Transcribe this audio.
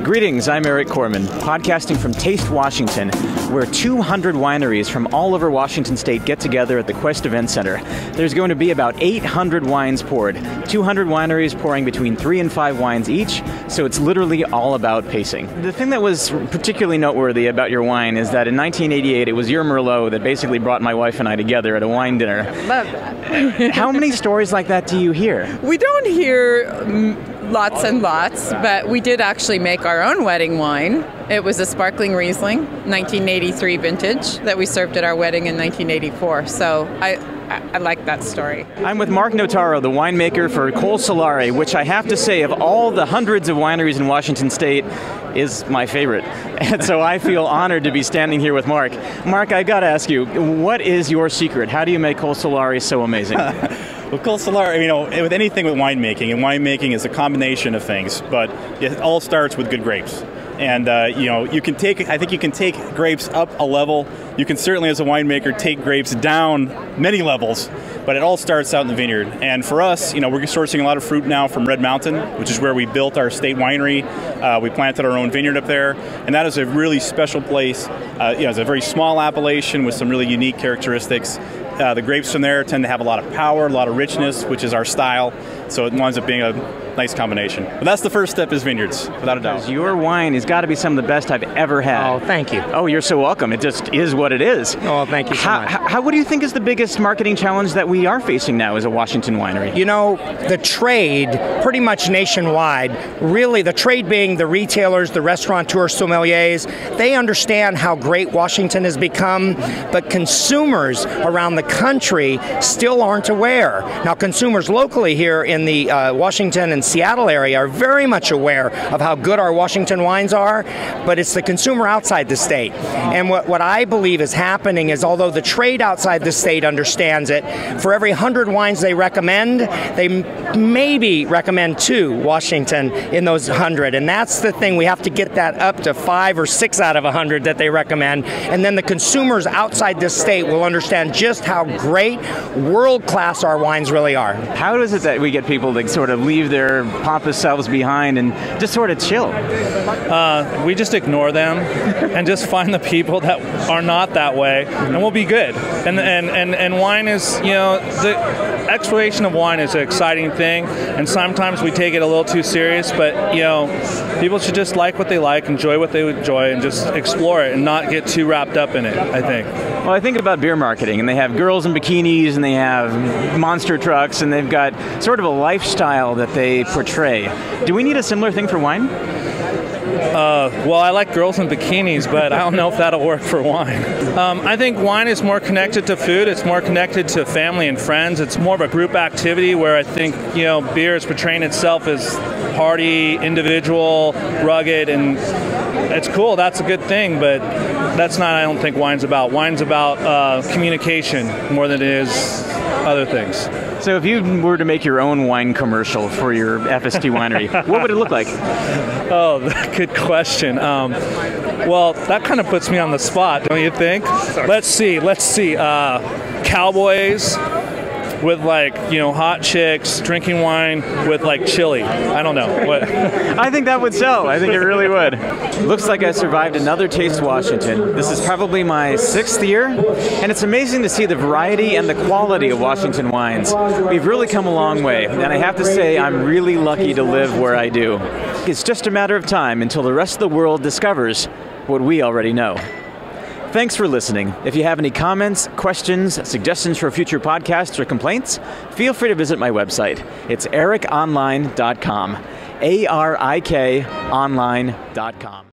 Greetings, I'm Eric Corman, podcasting from Taste Washington, where 200 wineries from all over Washington State get together at the Quest Event Center. There's going to be about 800 wines poured, 200 wineries pouring between 3 and 5 wines each, so it's literally all about pacing. The thing that was particularly noteworthy about your wine is that in 1988, it was your Merlot that basically brought my wife and I together at a wine dinner. Love that. How many stories like that do you hear? We don't hear lots and lots, but we did actually make our own wedding wine. It was a sparkling Riesling, 1983 vintage, that we served at our wedding in 1984. So I like that story. I'm with Mark Notaro, the winemaker for Col Solare, which I have to say, of all the hundreds of wineries in Washington State, is my favorite. And so I feel honored to be standing here with Mark. Mark, I gotta ask you, what is your secret? How do you make Col Solare so amazing? Well, Col Solare, with anything with winemaking, and winemaking is a combination of things, but it all starts with good grapes. And I think you can take grapes up a level. You can certainly, as a winemaker, take grapes down many levels, but it all starts out in the vineyard. And for us, we're sourcing a lot of fruit now from Red Mountain, which is where we built our state winery. We planted our own vineyard up there, and that is a really special place. It's a very small appellation with some really unique characteristics. The grapes from there tend to have a lot of power, a lot of richness, which is our style. So it winds up being a nice combination. But that's the first step, is vineyards, without a doubt. Your wine has got to be some of the best I've ever had. Oh, thank you. Oh, you're so welcome. It just is what it is. Oh, thank you so much. What do you think is the biggest marketing challenge that we are facing now as a Washington winery? The trade, pretty much nationwide, really the trade being the retailers, the restaurateurs, sommeliers, they understand how great Washington has become, but consumers around the country still aren't aware. Now, consumers locally here in the Washington and Seattle area are very much aware of how good our Washington wines are, but it's the consumer outside the state. And what I believe is happening is, although the trade outside the state understands it, for every 100 wines they recommend, they maybe recommend 2 Washington in those 100. And that's the thing, we have to get that up to 5 or 6 out of 100 that they recommend. And then the consumers outside this state will understand just how great, world-class our wines really are. How is it that we get people to sort of leave their pompous selves behind and just sort of chill? We just ignore them and just find the people that are not that way, and we'll be good. And wine is, the exploration of wine is an exciting thing, and sometimes we take it a little too serious, but, people should just like what they like, enjoy what they enjoy, and just explore it and not get too wrapped up in it, I think. Well, I think about beer marketing, and they have girls in bikinis, and they have monster trucks, and they've got sort of a lifestyle that they portray. Do we need a similar thing for wine? Well, I like girls in bikinis, but I don't know if that'll work for wine. I think wine is more connected to food. It's more connected to family and friends. It's more of a group activity, where I think, beer is portraying itself as party, individual, rugged, and it's cool. That's a good thing, but that's not, I don't think, wine's about. Wine's about communication more than it is other things. So if you were to make your own wine commercial for your FST winery, what would it look like? Oh, good question. Well, that kind of puts me on the spot, don't you think? Sorry. Let's see. Cowboys with hot chicks drinking wine with chili. I don't know. What? I think that would sell. I think it really would. Looks like I survived another Taste Washington. This is probably my 6th year, and it's amazing to see the variety and the quality of Washington wines. We've really come a long way, and I have to say I'm really lucky to live where I do. It's just a matter of time until the rest of the world discovers what we already know. Thanks for listening. If you have any comments, questions, suggestions for future podcasts, or complaints, feel free to visit my website. It's arikonline.com, ARIK online.com.